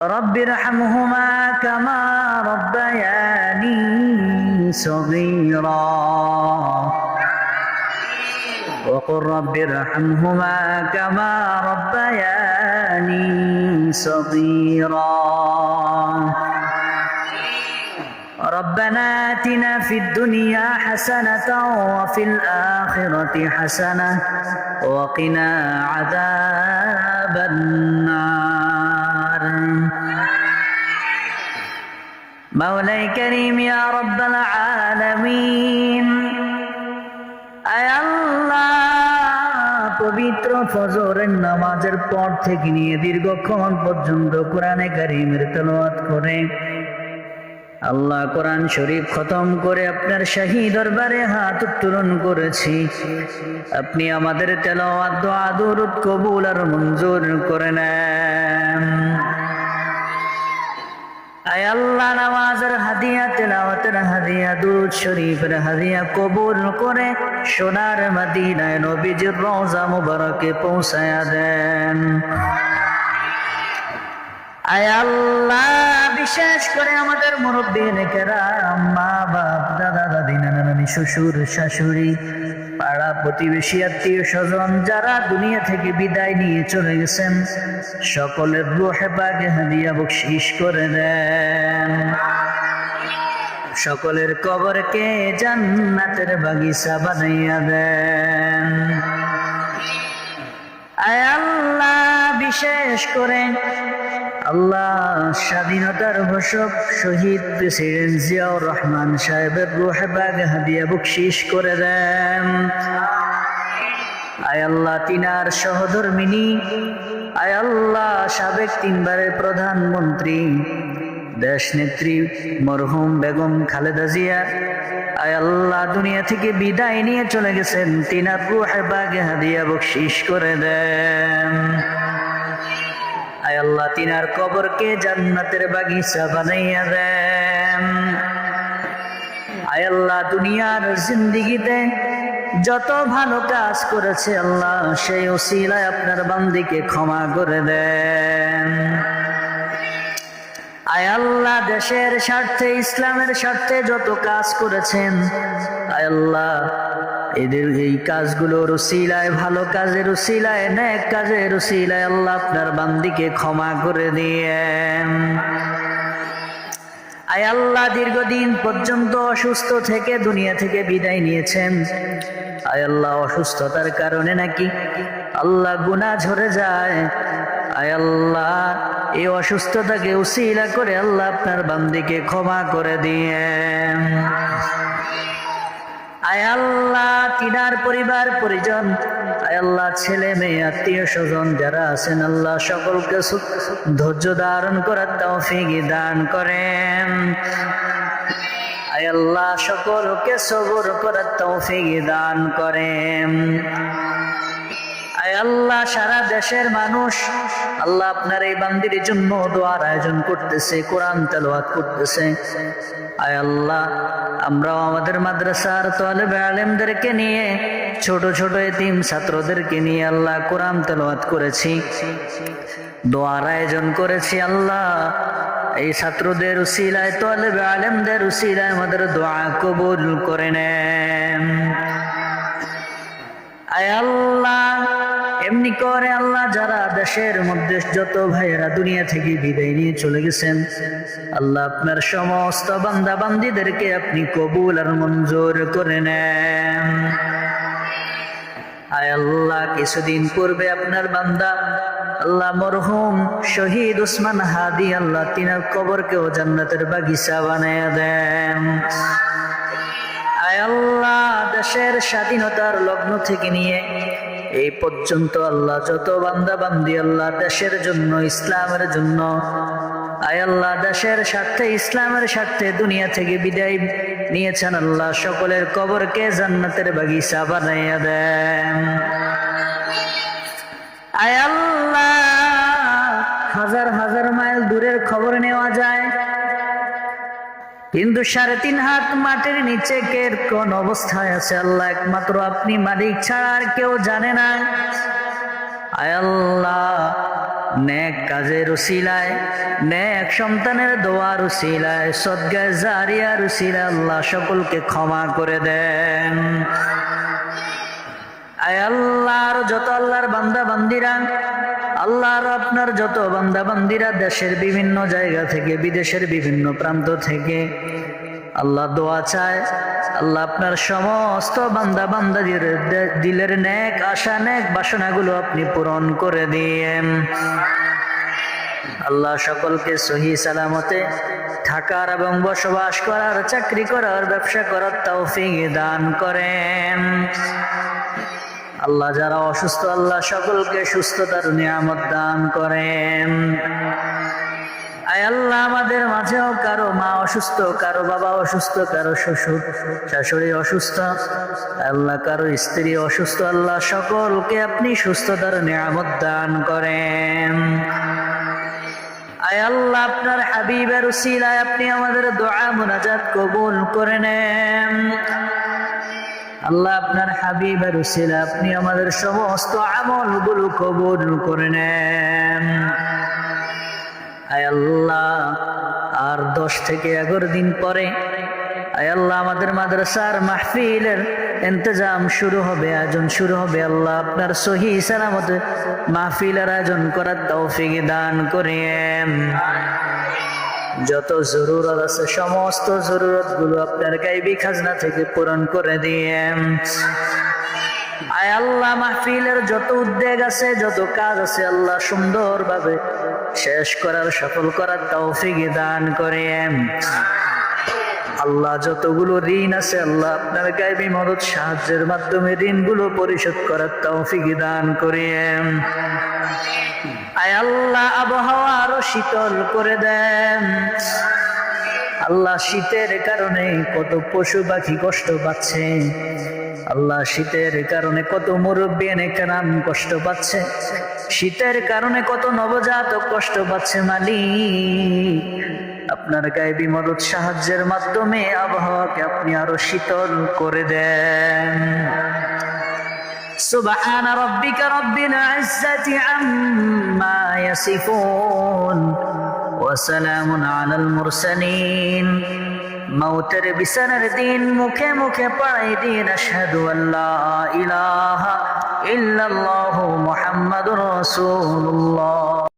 رب ارحمهما كما ربياني صغيرا وقل رب ارحمهما كما ربياني صغيرا ربنا آتنا في الدنيا حسنة وفي الآخرة حسنة وقنا عذاب النار مولاي كريم يا رب العالمين আয় আল্লাহ পবিত্র ফজরের নামাজের পর থেকে নিয়ে দীর্ঘক্ষণ পর্যন্ত কোরআনে কারীমের তেলাওয়াত করে আল্লাহ কোরআন শরীফ খতম করে আপনার শাহী দরবারে হাত উত্তোলন করেছি। আপনি আমাদের তেলাওয়াত দোয়া দুরূদ কবুল আর মঞ্জুর করে নেন। আয় আল্লাহ নামাজের হাদিয়া, তেলাওয়াতের হাদিয়া, দুরূদ শরীফের হাদিয়া কবুল করে সোনার মদিনায় নবীজির রওজা মুবারকে পৌঁছায়া দেন। আয় আল্লাহ বিশেষ করে আমাদের মুরব্বিনে কেরাম, মা বাপ, দাদা দাদি, নানা নানি, শ্বশুর শাশুড়ি, পাড়া প্রতিবেশী, আত্মীয় স্বজন যারা দুনিয়া থেকে বিদায় নিয়ে চলে গেছেন, সকলের রূহে পাকে হাদিয়া বকশিশ করে দেন। সকলের কবরকে জান্নাতের বাগিচা বানাইয়া দেন। আয় আল্লাহ বিশেষ করে আল্লাহ স্বাধীনতার ঘোষক শহীদ প্রেসিডেন্ট জিয়াউর রহমান সাহেবের রূহে পাকে হাদিয়া বকশিশ করে দেন। আয় আল্লাহ তিনার সহধর্মিনী, আয় আল্লাহ সাবেক 3 বারের প্রধানমন্ত্রী দেশ নেত্রী মরহুম বেগম খালেদা জিয়া, আয় আল্লাহ দুনিয়া থেকে বিদায় নিয়ে চলে গেছেন, তিনার রূহে পাকে হাদিয়া বকশিশ করে দেন। আয় আল্লাহ তিনার কবরকে জান্নাতের বাগিচা বানাইয়া দেন। আয় আল্লাহ দুনিয়ার জিন্দেগিতে যত ভালো কাজ করেছে আল্লাহ সেই ওসিলায় আপনার বান্দিকে ক্ষমা করে দেন। আয় আল্লাহ দেশের স্বার্থে, ইসলামের স্বার্থে যত কাজ করেছেন আয় আল্লাহ এদের এই কাজগুলোর উসিলায়, ভালো কাজের উসিলায়, নেক কাজের উসিলায় আল্লাহ আপনার বান্দিকে ক্ষমা করে দিয়েন। আয় আল্লাহ দীর্ঘদিন পর্যন্ত অসুস্থ থেকে দুনিয়া থেকে বিদায় নিয়েছেন, আয় আল্লাহ অসুস্থতার কারণে নাকি আল্লাহ গুনাহ ঝরে যায়, আয় আল্লাহ এই অসুস্থতাকে উসিলা করে আল্লাহ আপনার বান্দিকে ক্ষমা করে দিয়েন। আয় আল্লাহ তিনার পরিবার পরিজন, আয় আল্লাহ ছেলে মেয়ে, আত্মীয় স্বজন যারা আছেন আল্লাহ সকলকে ধৈর্য ধারণ করার তৌফিক দান করেন। আয় আল্লাহ সকলকে সবর করার তৌফিক দান করেন। আয় আল্লাহ সারা দেশের মানুষ আল্লাহ আপনার এই বান্দির জন্য দোয়ার আয়োজন করতেছে, কোরআন তেলাওয়াত করতেছে। আয় আল্লাহ আমরাও আমাদের মাদ্রাসার তালেবে আলেমদেরকে নিয়ে, ছোট ছোট এতিম ছাত্রদেরকে নিয়ে আল্লাহ কোরআন তেলাওয়াত করেছি, দোয়ার আয়োজন করেছি। আল্লাহ এই ছাত্রদের উসিলায়, তালেবে আলেমদের উসিলায় আমাদের দোয়া কবুল করে নেন। আয় আল্লাহ এমনি করে আল্লাহ যারা দেশের মধ্যে যত ভাইয়েরা দুনিয়া থেকে বিদায় নিয়ে চলে গেছেন আল্লাহ আপনার সমস্ত বান্দা বান্দিদেরকে আপনি কবুল আর মঞ্জুর করে নেন। আয় আল্লাহ কিছুদিন পূর্বে আপনার বান্দা আল্লাহ মরহুম শহীদ উসমান হাদি আল্লাহ তিনার কবরকেও জান্নাতের বাগিচা বানায়া দেন। আয় আল্লাহ দেশের স্বাধীনতার লগ্ন থেকে নিয়ে এই পর্যন্ত আল্লাহ যত বান্দা বান্দি আল্লাহ দেশের জন্য, ইসলামের জন্য, আয় আল্লাহ দেশের স্বার্থে, ইসলামের স্বার্থে দুনিয়া থেকে বিদায় নিয়েছেন আল্লাহ সকলের কবরকে জান্নাতের বাগিচা বানাইয়া দেন। আয় আল্লাহ হাজার হাজার মাইল দূরের খবর নেওয়া যায়, কিন্তু 3.5 হাত মাটির নিচে কে কোন অবস্থায় আছে আল্লাহ একমাত্র আপনি মালিক ছাড়া আর কেউ জানে না। আয় আল্লাহ নেক কাজের উসিলায়, নেক সন্তানের দোয়ার উসিলায়, সদকায়ে জারিয়ার উসিলায় আল্লাহ সকলকে ক্ষমা করে দেন। আয় আল্লাহর যত আল্লাহর বান্দা বান্দিরা, আল্লাহর আপনার যত বান্দা বান্দিরা দেশের বিভিন্ন জায়গা থেকে, বিদেশের বিভিন্ন প্রান্ত থেকে আল্লাহ দোয়া চায়, আল্লাহ আপনার সমস্ত বান্দা বান্দাদের দিলের নেক আশা, নেক বাসনাগুলো আপনি পূরণ করে দিয়েন। আল্লাহ সকলকে সহি সালামতে থাকার এবং বসবাস করার, চাকরি করার, ব্যবসা করার তৌফিক দান করেন। আল্লাহ যারা অসুস্থ, আল্লাহ সকলকে সুস্থতার নিয়ামত দান করেন। আয় আল্লাহ আমাদের মাঝেও কারো মা অসুস্থ, কারো বাবা অসুস্থ, কারো শ্বশুর শাশুড়ি অসুস্থ, আল্লাহ কারো স্ত্রী অসুস্থ, আল্লাহ সকলকে আপনি সুস্থতার নিয়ামত দান করেন। আয় আল্লাহ আপনার হাবিবের উসিলায় আপনি আমাদের দোয়া মুনাজাত কবুল করে নেন। আল্লাহ আপনার হাবিবের উসিলায় আপনি আমাদের সমস্ত আমলগুলো কবুল করে নেন। আয় আল্লাহ আর 10 থেকে 11 দিন পরে আয় আল্লাহ আমাদের মাদ্রাসার মাহফিলের ইন্তজাম শুরু হবে, আয়োজন শুরু হবে। আল্লাহ আপনার সহি সালামতে মাহফিলের আয়োজন করার তৌফিক দান করেন। যত জরুরত আছে সমস্ত জরুরত গুলো আপনার গায়বী খাজনা থেকে পূরণ করে দিয়েন। আয় আল্লাহ মাহফিলের যত উদ্যোগ আছে, যত কাজ আছে আল্লাহ সুন্দরভাবে শেষ করার, সফল করার তৌফিক দান করেন। আল্লাহ যতগুলো ঋণ আছে আল্লাহ আপনার গায়বী মদদ সাহায্যের মাধ্যমে ঋণগুলো পরিশোধ করার তৌফিক দান করেন। আয় আল্লাহ আবহাওয়া আরো শীতল করে দেন। আল্লাহ শীতের কারণে কত পশু পাখি কষ্ট পাচ্ছে, আল্লাহ শীতের কারণে কত মুরব্বী নেকরাম কষ্ট পাচ্ছে, শীতের কারণে কত নবজাতক কষ্ট পাচ্ছে। মালিক আপনার গায়বী মদদ সাহায্যের মাধ্যমে আবহাওয়াকে আপনি আরো শীতল করে দেন। سبحان ربك رب العزة عما يصفون وسلام على المرسلين মৌতের বিছানার দিন মুখে মুখে পড়াই দিন আশহাদু আল্লা ইলাহা ইল্লাল্লাহু মুহাম্মাদুর রাসূলুল্লাহ।